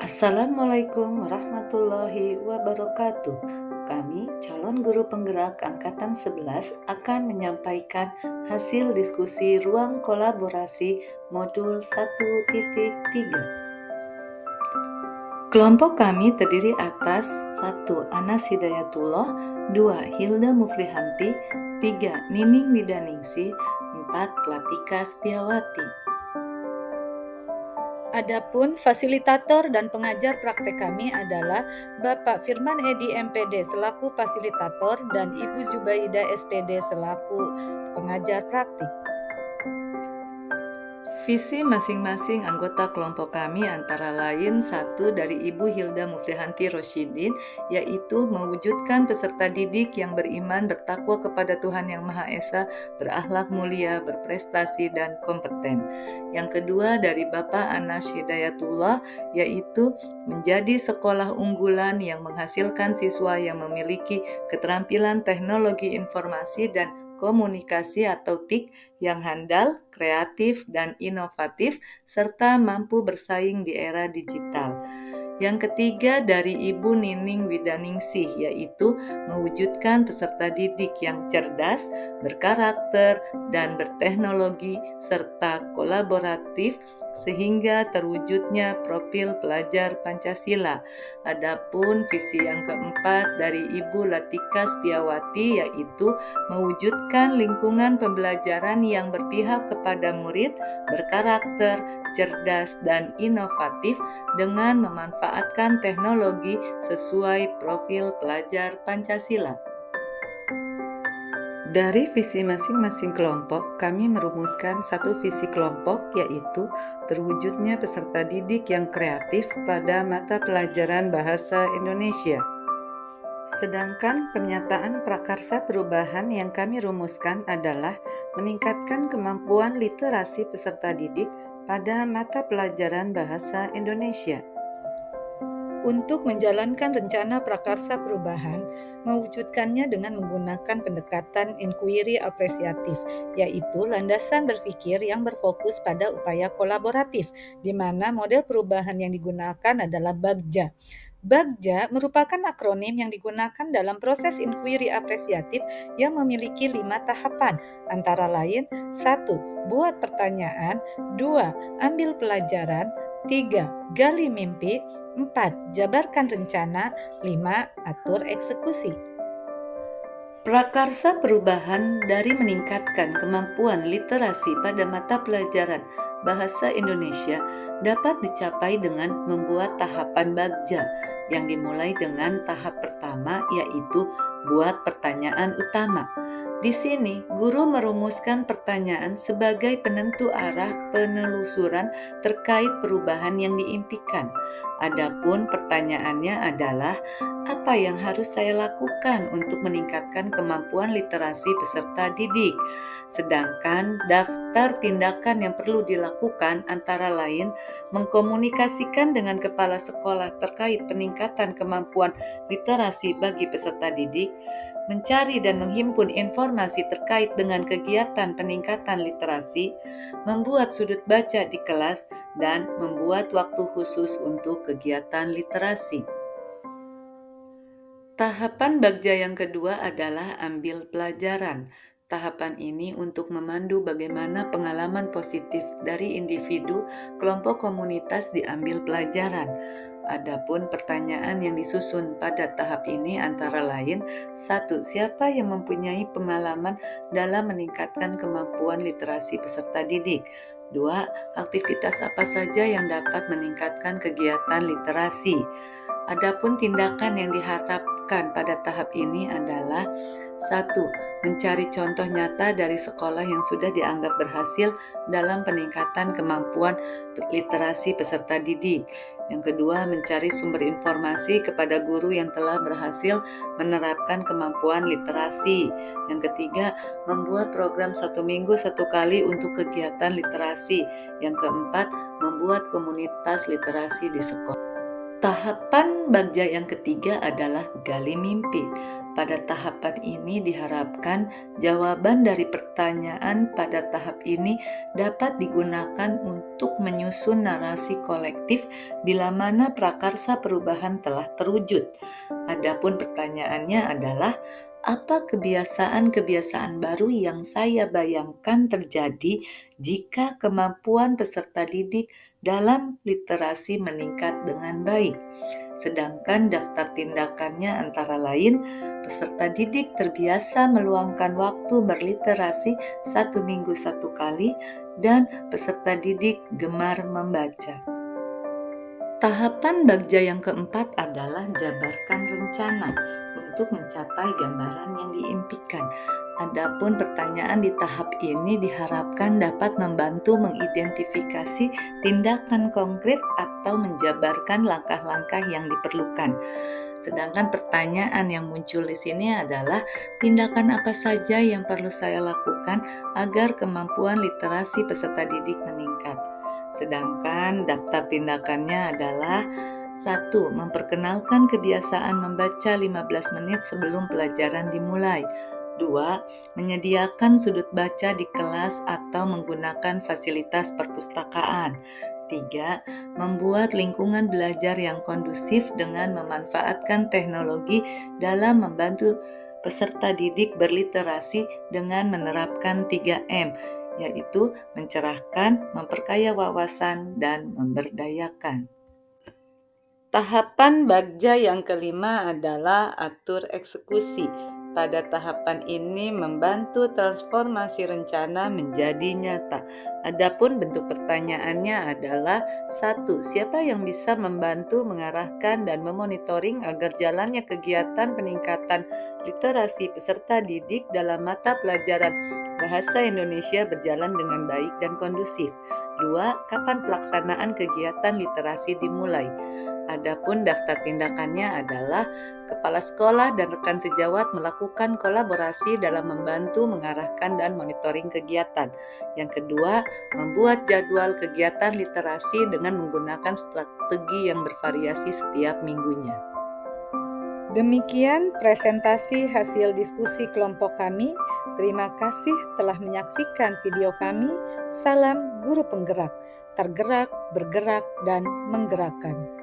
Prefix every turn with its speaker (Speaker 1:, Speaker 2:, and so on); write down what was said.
Speaker 1: Assalamualaikum warahmatullahi wabarakatuh. Kami, calon guru penggerak Angkatan 11, akan menyampaikan hasil diskusi ruang kolaborasi modul 1.3. Kelompok kami terdiri atas 1. Anas Hidayatullah, 2. Hilda Muflihanti, 3. Nining Widaningsih, 4. Latika Setiawati. Adapun fasilitator dan pengajar praktek kami adalah Bapak Firman Edi MPD selaku fasilitator dan Ibu Zubaida SPD selaku pengajar praktik. Visi masing-masing anggota kelompok kami antara lain 1 dari Ibu Hilda Muflihanti Rosyidin, yaitu mewujudkan peserta didik yang beriman, bertakwa kepada Tuhan Yang Maha Esa, berakhlak mulia, berprestasi, dan kompeten. Yang kedua dari Bapak Anas Hidayatullah, yaitu menjadi sekolah unggulan yang menghasilkan siswa yang memiliki keterampilan teknologi informasi dan komunikasi atau TIK yang handal, kreatif, dan inovatif, serta mampu bersaing di era digital. Yang ketiga dari Ibu Nining Widaningsih, yaitu mewujudkan peserta didik yang cerdas, berkarakter, dan berteknologi, serta kolaboratif, sehingga terwujudnya profil pelajar Pancasila. Adapun visi yang keempat dari Ibu Latika Setiawati, yaitu mewujudkan lingkungan pembelajaran yang berpihak kepada murid, berkarakter, cerdas, dan inovatif dengan memanfaatkan teknologi sesuai profil pelajar Pancasila. Dari visi masing-masing kelompok, kami merumuskan satu visi kelompok, yaitu terwujudnya peserta didik yang kreatif pada mata pelajaran Bahasa Indonesia. Sedangkan pernyataan prakarsa perubahan yang kami rumuskan adalah meningkatkan kemampuan literasi peserta didik pada mata pelajaran Bahasa Indonesia. Untuk menjalankan rencana prakarsa perubahan, mewujudkannya dengan menggunakan pendekatan inquiry apresiatif, yaitu landasan berpikir yang berfokus pada upaya kolaboratif, di mana model perubahan yang digunakan adalah BAGJA. BAGJA merupakan akronim yang digunakan dalam proses inquiry apresiatif yang memiliki 5 tahapan, antara lain 1. Buat pertanyaan, 2. Ambil pelajaran, 3. Gali mimpi, 4. Jabarkan rencana, 5. Atur eksekusi. Prakarsa perubahan dari meningkatkan kemampuan literasi pada mata pelajaran Bahasa Indonesia dapat dicapai dengan membuat tahapan BAGJA yang dimulai dengan tahap pertama, yaitu buat pertanyaan utama. Di sini, guru merumuskan pertanyaan sebagai penentu arah penelusuran terkait perubahan yang diimpikan. Adapun pertanyaannya adalah, apa yang harus saya lakukan untuk meningkatkan kemampuan literasi peserta didik? Sedangkan daftar tindakan yang perlu dilakukan antara lain mengkomunikasikan dengan kepala sekolah terkait peningkatan kemampuan literasi bagi peserta didik, mencari dan menghimpun informasi terkait dengan kegiatan peningkatan literasi, membuat sudut baca di kelas, dan membuat waktu khusus untuk kegiatan literasi. Tahapan BAGJA yang kedua adalah ambil pelajaran. Tahapan ini untuk memandu bagaimana pengalaman positif dari individu, kelompok komunitas diambil pelajaran. Adapun pertanyaan yang disusun pada tahap ini antara lain 1. Siapa yang mempunyai pengalaman dalam meningkatkan kemampuan literasi peserta didik? 2. Aktivitas apa saja yang dapat meningkatkan kegiatan literasi? Adapun tindakan yang diharapkan pada tahap ini adalah 1. Mencari contoh nyata dari sekolah yang sudah dianggap berhasil dalam peningkatan kemampuan literasi peserta didik. Yang kedua, mencari sumber informasi kepada guru yang telah berhasil menerapkan kemampuan literasi. Yang ketiga, membuat program 1 minggu 1 kali untuk kegiatan literasi. Yang keempat, membuat komunitas literasi di sekolah. Tahapan bagja yang ketiga adalah gali mimpi. Pada tahapan ini diharapkan jawaban dari pertanyaan pada tahap ini dapat digunakan untuk menyusun narasi kolektif bila mana prakarsa perubahan telah terwujud. Adapun pertanyaannya adalah, apa kebiasaan-kebiasaan baru yang saya bayangkan terjadi jika kemampuan peserta didik dalam literasi meningkat dengan baik? Sedangkan daftar tindakannya antara lain, peserta didik terbiasa meluangkan waktu berliterasi 1 minggu 1 kali, dan peserta didik gemar membaca. Tahapan bagja yang keempat adalah jabarkan rencana untuk mencapai gambaran yang diimpikan. Adapun pertanyaan di tahap ini diharapkan dapat membantu mengidentifikasi tindakan konkret atau menjabarkan langkah-langkah yang diperlukan. Sedangkan pertanyaan yang muncul di sini adalah, tindakan apa saja yang perlu saya lakukan agar kemampuan literasi peserta didik meningkat? Sedangkan daftar tindakannya adalah: 1. Memperkenalkan kebiasaan membaca 15 menit sebelum pelajaran dimulai. 2. Menyediakan sudut baca di kelas atau menggunakan fasilitas perpustakaan. 3. Membuat lingkungan belajar yang kondusif dengan memanfaatkan teknologi dalam membantu peserta didik berliterasi dengan menerapkan 3M, yaitu mencerahkan, memperkaya wawasan, dan memberdayakan. Tahapan bagja yang kelima adalah atur eksekusi. Pada tahapan ini membantu transformasi rencana menjadi nyata. Adapun bentuk pertanyaannya adalah: 1. Siapa yang bisa membantu mengarahkan dan memonitoring agar jalannya kegiatan peningkatan literasi peserta didik dalam mata pelajaran Bahasa Indonesia berjalan dengan baik dan kondusif? 2. Kapan pelaksanaan kegiatan literasi dimulai? Adapun daftar tindakannya adalah: kepala sekolah dan rekan sejawat melakukan kolaborasi dalam membantu mengarahkan dan monitoring kegiatan. Yang kedua, membuat jadwal kegiatan literasi dengan menggunakan strategi yang bervariasi setiap minggunya.
Speaker 2: Demikian presentasi hasil diskusi kelompok kami. Terima kasih telah menyaksikan video kami. Salam guru penggerak, tergerak, bergerak, dan menggerakkan.